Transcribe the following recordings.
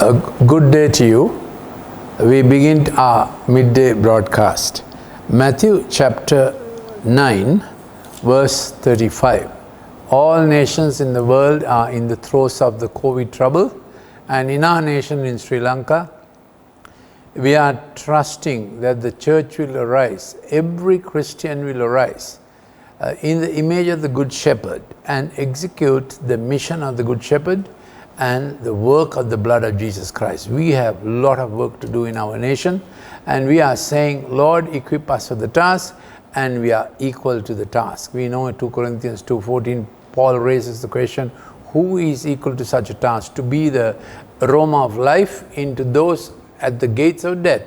A good day to you. We begin our midday broadcast. Matthew chapter 9, verse 35. All nations in the world are in the throes of the COVID trouble, and in our nation, in Sri Lanka, we are trusting that the church will arise. Every Christian will arise in the image of the Good Shepherd and execute the mission of the Good Shepherd and the work of the blood of Jesus Christ. We have a lot of work to do in our nation, and we are saying, Lord, equip us for the task, and we are equal to the task. We know in 2 Corinthians 2:14, Paul raises the question, who is equal to such a task? To be the aroma of life into those at the gates of death.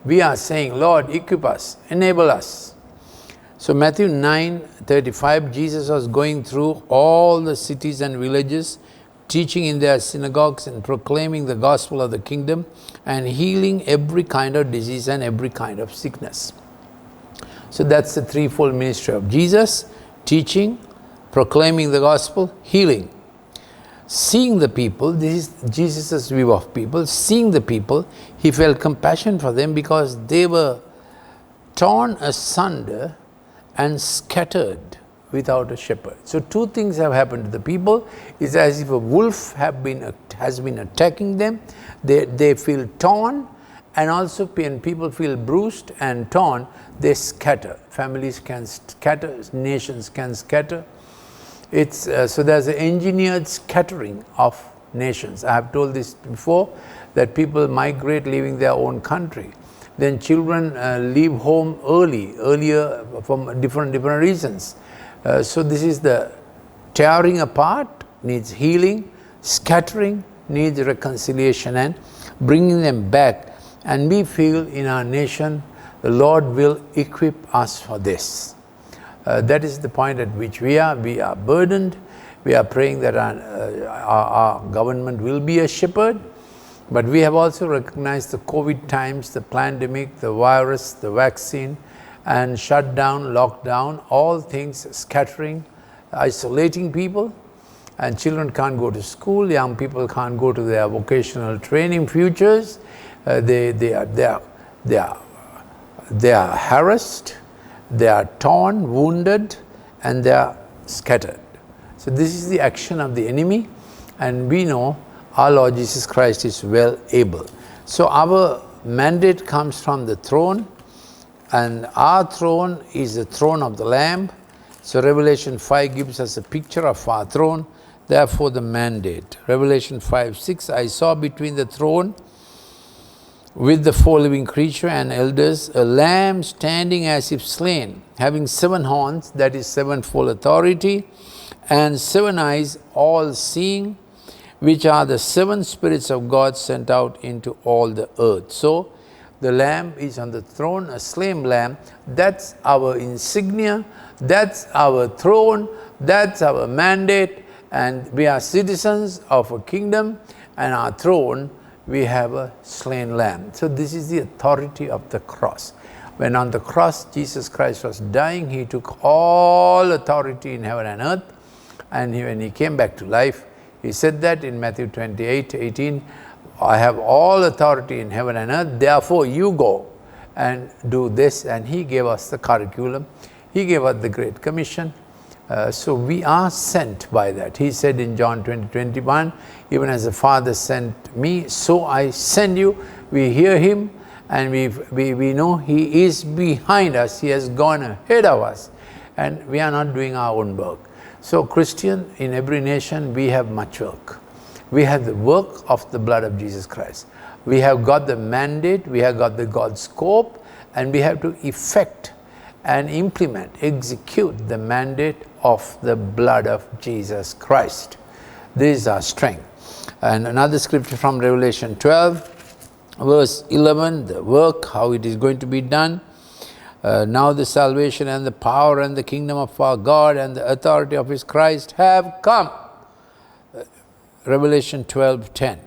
We are saying, Lord, equip us, enable us. So Matthew 9:35, Jesus was going through all the cities and villages, teaching in their synagogues and proclaiming the gospel of the kingdom and healing every kind of disease and every kind of sickness. So that's the threefold ministry of Jesus: teaching, proclaiming the gospel, healing. Seeing the people, this is Jesus' view of people, seeing the people, he felt compassion for them because they were torn asunder and scattered without a shepherd. So two things have happened to the people. It's as if a wolf has been attacking them. They feel torn, and also when people feel bruised and torn, they scatter. Families can scatter, nations can scatter. So there's an engineered scattering of nations. I have told this before, that people migrate leaving their own country. Then children leave home earlier from different reasons. So this is the tearing apart, needs healing, scattering needs reconciliation and bringing them back. And we feel in our nation, the Lord will equip us for this. That is the point at which we are. We are burdened. We are praying that our government will be a shepherd. But we have also recognized the COVID times, the pandemic, the virus, the vaccine, and shut down, lockdown, all things scattering, isolating people, and children can't go to school, young people can't go to their vocational training futures. They are harassed, they are torn, wounded, and they are scattered. So this is the action of the enemy, and we know our Lord Jesus Christ is well able. So our mandate comes from the throne, and our throne is the throne of the Lamb. So Revelation 5 gives us a picture of our throne, therefore the mandate. Revelation 5:6, I saw between the throne with the four living creatures and elders a lamb standing as if slain, having 7 horns, that is sevenfold authority, and 7 eyes, all seeing, which are the 7 spirits of God sent out into all the earth. So the lamb is on the throne, a slain lamb. That's our insignia, that's our throne, that's our mandate, and we are citizens of a kingdom, and our throne, we have a slain lamb. So this is the authority of the cross. When on the cross Jesus Christ was dying, he took all authority in heaven and earth, and when he came back to life, he said that in Matthew 28:18, I have all authority in heaven and earth, therefore you go and do this. And he gave us the curriculum. He gave us the Great Commission. So we are sent by that. He said in John 20:21, even as the Father sent me, so I send you. We hear him, and we know he is behind us. He has gone ahead of us, and we are not doing our own work. So Christian, in every nation, we have much work. We have the work of the blood of Jesus Christ. We have got the mandate, we have got the God's scope, and we have to effect and implement, execute the mandate of the blood of Jesus Christ. This is our strength. And another scripture from Revelation 12, verse 11, the work, how it is going to be done. Now the salvation and the power and the kingdom of our God and the authority of his Christ have come. Revelation 12:10.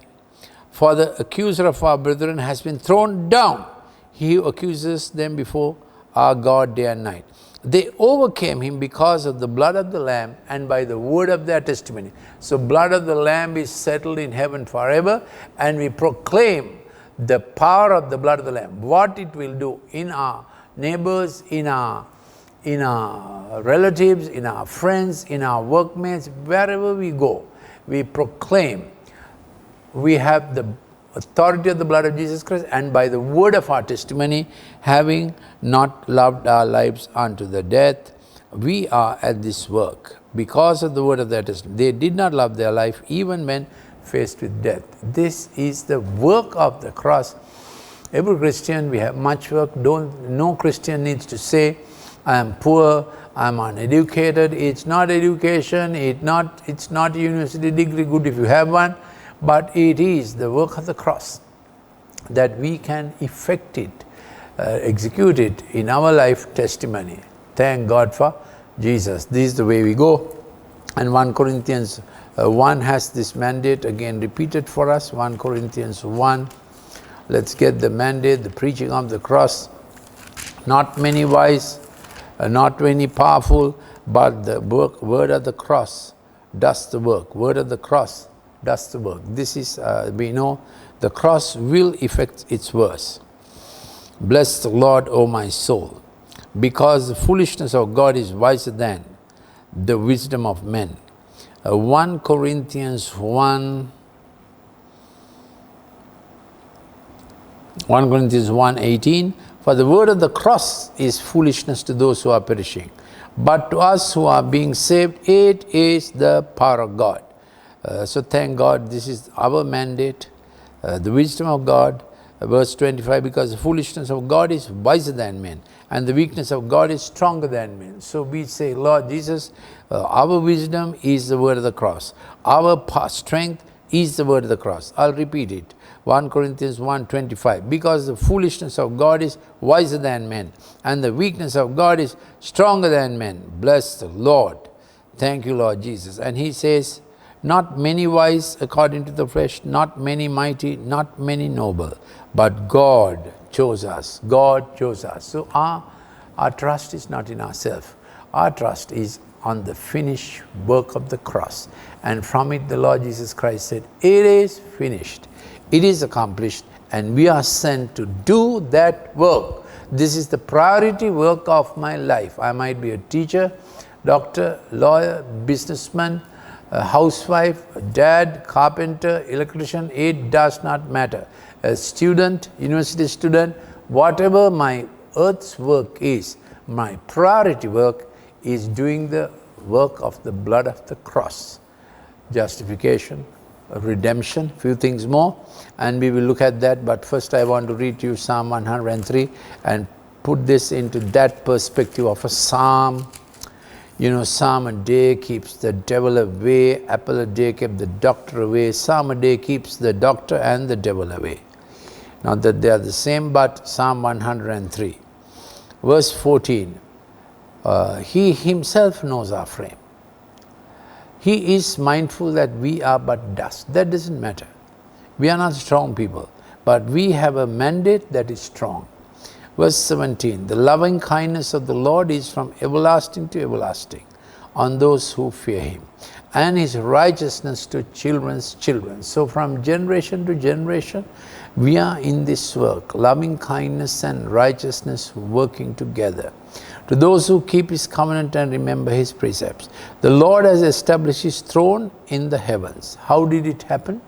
For the accuser of our brethren has been thrown down, he who accuses them before our God day and night. They overcame him because of the blood of the Lamb and by the word of their testimony. So blood of the Lamb is settled in heaven forever, and we proclaim the power of the blood of the Lamb, what it will do in our neighbors, in our relatives, in our friends, in our workmates, wherever we go. We proclaim we have the authority of the blood of Jesus Christ, and by the word of our testimony, having not loved our lives unto the death, we are at this work. Because of the word of their testimony, they did not love their life even when faced with death. This is the work of the cross. Every Christian, we have much work. No Christian needs to say, I am poor, I am uneducated. It's not education, it's not a university degree, good if you have one. But it is the work of the cross that we can effect it, execute it in our life testimony. Thank God for Jesus. This is the way we go. And 1 Corinthians 1 has this mandate again repeated for us. 1 Corinthians 1. Let's get the mandate, the preaching of the cross. Not many wise, not many powerful, but the word of the cross does the work. Word of the cross does the work. This is, we know, the cross will effect its work. Bless the Lord, O my soul, because the foolishness of God is wiser than the wisdom of men. 1 Corinthians 1:18, for the word of the cross is foolishness to those who are perishing, but to us who are being saved, it is the power of God. So thank God, this is our mandate, the wisdom of God. Verse 25, because the foolishness of God is wiser than men, and the weakness of God is stronger than men. So we say, Lord Jesus, our wisdom is the word of the cross. Our strength is the word of the cross. I'll repeat it. 1 Corinthians 1:25, because the foolishness of God is wiser than men, and the weakness of God is stronger than men. Bless the Lord. Thank you, Lord Jesus. And he says, not many wise according to the flesh, not many mighty, not many noble, but God chose us. God chose us. So our trust is not in ourselves. Our trust is on the finished work of the cross. And from it the Lord Jesus Christ said, it is finished. It is accomplished, and we are sent to do that work. This is the priority work of my life. I might be a teacher, doctor, lawyer, businessman, a housewife, a dad, carpenter, electrician, it does not matter. A student, university student, whatever my earth's work is, my priority work is doing the work of the blood of the cross. Justification, redemption, few things more, and we will look at that. But first I want to read to you Psalm 103 and put this into that perspective of a psalm. You know, psalm a day keeps the devil away, apple a day keeps the doctor away, psalm a day keeps the doctor and the devil away. Not that they are the same, but Psalm 103. Verse 14, he himself knows our frame. He is mindful that we are but dust. That doesn't matter. We are not strong people, but we have a mandate that is strong. Verse 17, the loving kindness of the Lord is from everlasting to everlasting on those who fear him, and his righteousness to children's children. So from generation to generation, we are in this work, loving kindness and righteousness working together. To those who keep his covenant and remember his precepts. The Lord has established his throne in the heavens. How did it happen?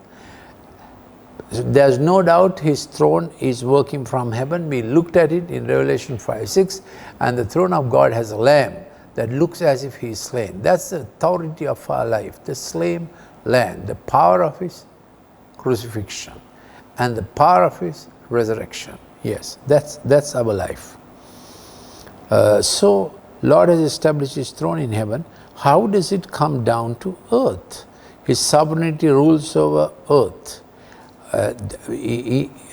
There's no doubt his throne is working from heaven. We looked at it in Revelation 5:6, and the throne of God has a lamb that looks as if he is slain. That's the authority of our life, the slain lamb, the power of his crucifixion and the power of his resurrection. Yes, that's our life. So Lord has established his throne in heaven. How does it come down to earth? His sovereignty rules over earth.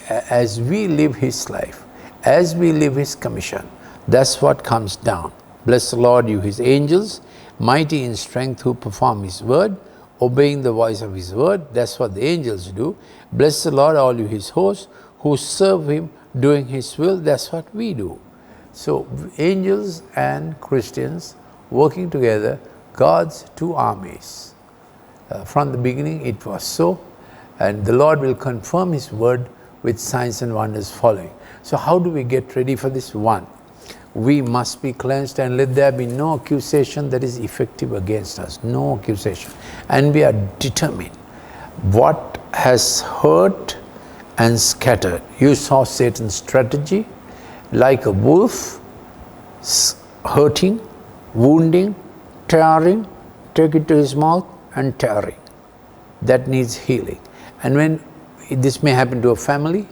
As we live his life, as we live his commission, that's what comes down. Bless the Lord, you his angels, mighty in strength, who perform his word, obeying the voice of his word. That's what the angels do. Bless the Lord, all you his hosts, who serve him, doing his will. That's what we do. So angels and Christians working together, God's two armies. From the beginning it was so, and the Lord will confirm His word with signs and wonders following. So how do we get ready for this? One, we must be cleansed, and let there be no accusation that is effective against us. No accusation. And we are determined. What has hurt and scattered? You saw Satan's strategy, like a wolf, hurting, wounding, tearing, take it to his mouth and tearing. That needs healing. And when this may happen to a family,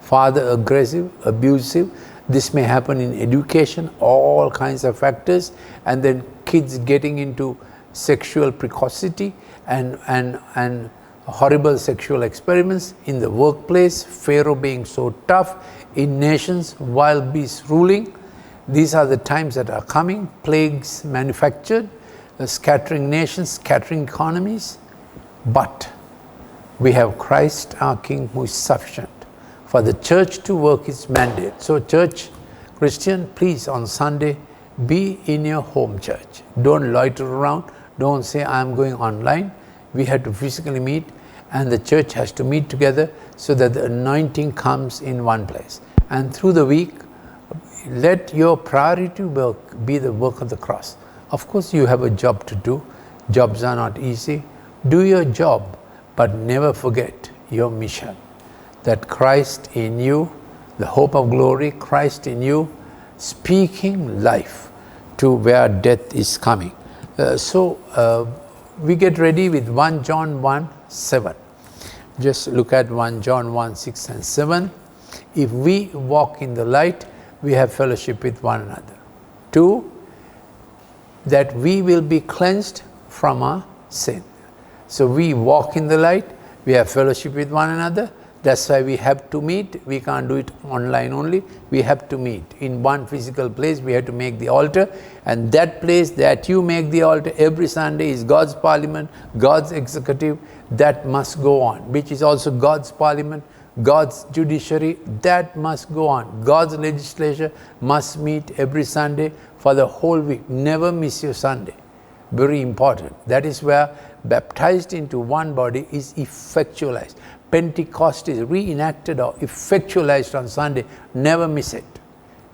father aggressive, abusive, this may happen in education, all kinds of factors, and then kids getting into sexual precocity and horrible sexual experiments in the workplace, Pharaoh being so tough, in nations, wild beasts ruling. These are the times that are coming, plagues manufactured, scattering nations, scattering economies. But we have Christ our King who is sufficient for the church to work its mandate. So church, Christian, please on Sunday, be in your home church. Don't loiter around. Don't say I'm going online. We have to physically meet, and the church has to meet together so that the anointing comes in one place. And through the week, let your priority work be the work of the cross. Of course, you have a job to do. Jobs are not easy. Do your job, but never forget your mission. That Christ in you, the hope of glory, Christ in you, speaking life to where death is coming. We get ready with 1 John 1:7. Just look at 1 John 1:6 and 7. If we walk in the light, we have fellowship with one another. 2, that we will be cleansed from our sin. So we walk in the light, we have fellowship with one another. That's why we have to meet. We can't do it online only. We have to meet in one physical place. We have to make the altar, and that place that you make the altar every Sunday is God's parliament, God's executive. That must go on, which is also God's parliament, God's judiciary. That must go on. God's legislature must meet every Sunday for the whole week. Never miss your Sunday. Very important. That is where baptized into one body is effectualized. Pentecost is reenacted or effectualized on Sunday. Never miss it.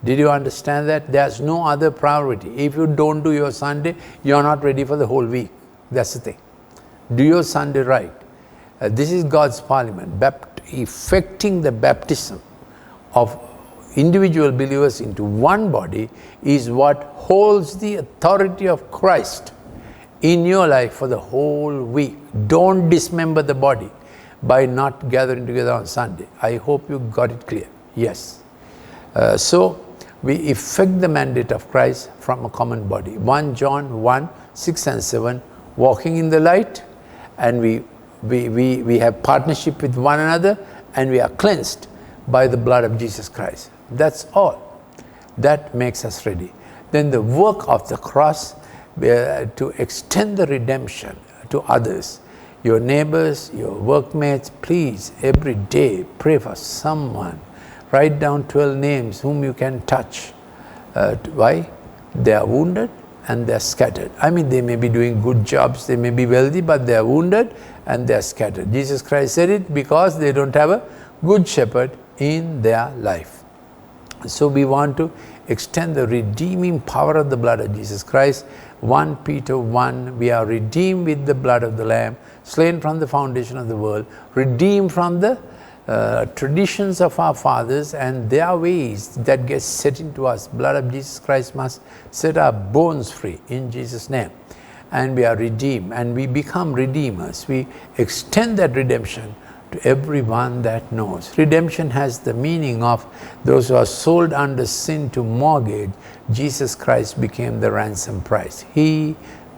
Did you understand that? There's no other priority. If you don't do your Sunday, you're not ready for the whole week. That's the thing. Do your Sunday right. This is God's parliament. Effecting the baptism of individual believers into one body is what holds the authority of Christ in your life for the whole week. Don't dismember the body by not gathering together on Sunday. I hope you got it clear. Yes. So we effect the mandate of Christ from a common body. 1 John 1:6 and 7, walking in the light, and we have partnership with one another, and we are cleansed by the blood of Jesus Christ. That's all. That makes us ready. Then the work of the cross, to extend the redemption to others, your neighbors, your workmates. Please, every day, pray for someone. Write down 12 names whom you can touch. Why? They are wounded and they are scattered. I mean, they may be doing good jobs, they may be wealthy, but they are wounded and they are scattered. Jesus Christ said it because they don't have a good shepherd in their life. So we want to extend the redeeming power of the blood of Jesus Christ. 1 Peter 1, we are redeemed with the blood of the Lamb, slain from the foundation of the world, redeemed from the traditions of our fathers and their ways that get set into us. Blood of Jesus Christ must set our bones free in Jesus' name. And we are redeemed, and we become redeemers. We extend that redemption to everyone that knows. Redemption has the meaning of those who are sold under sin to mortgage. Jesus Christ became the ransom price. He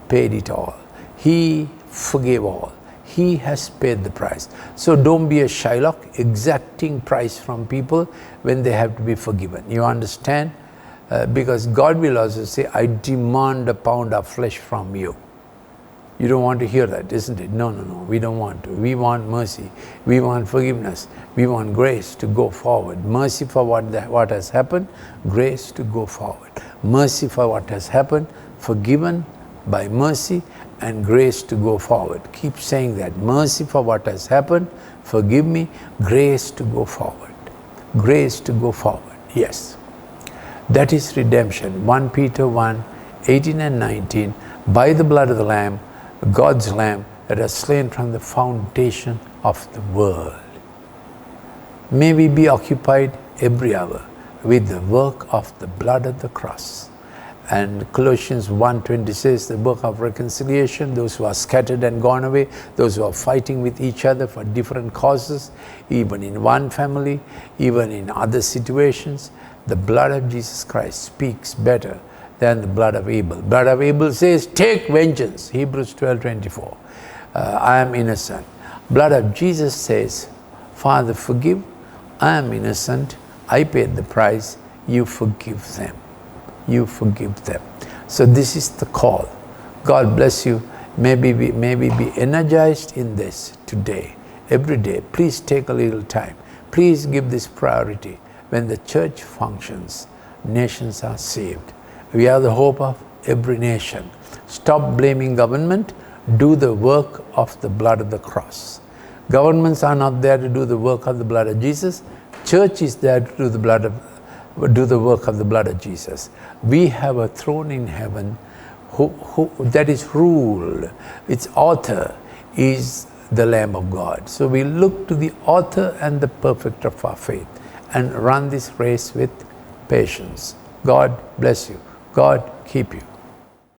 paid it all. He forgave all. He has paid the price. So don't be a Shylock exacting price from people when they have to be forgiven. You understand? Because God will also say, I demand a pound of flesh from you. You don't want to hear that, isn't it? No, we don't want to. We want mercy. We want forgiveness. We want grace to go forward. Mercy for what has happened, grace to go forward. Mercy for what has happened, forgiven by mercy, and grace to go forward. Keep saying that. Mercy for what has happened, forgive me, grace to go forward. Grace to go forward. Yes. That is redemption. 1 Peter 1, 18 and 19. By the blood of the Lamb, God's Lamb that has slain from the foundation of the world. May we be occupied every hour with the work of the blood of the cross. And Colossians 1:20 says, the work of reconciliation, those who are scattered and gone away, those who are fighting with each other for different causes, even in one family, even in other situations, the blood of Jesus Christ speaks better than the blood of Abel. Blood of Abel says, take vengeance, Hebrews 12:24. I am innocent. Blood of Jesus says, Father, forgive, I am innocent, I paid the price, you forgive them. You forgive them. So this is the call. God bless you. Maybe be energized in this today, every day. Please take a little time. Please give this priority. When the church functions, nations are saved. We are the hope of every nation. Stop blaming government. Do the work of the blood of the cross. Governments are not there to do the work of the blood of Jesus. Church is there to do the work of the blood of Jesus. We have a throne in heaven that is ruled. Its author is the Lamb of God. So we look to the author and the perfecter of our faith and run this race with patience. God bless you. God keep you.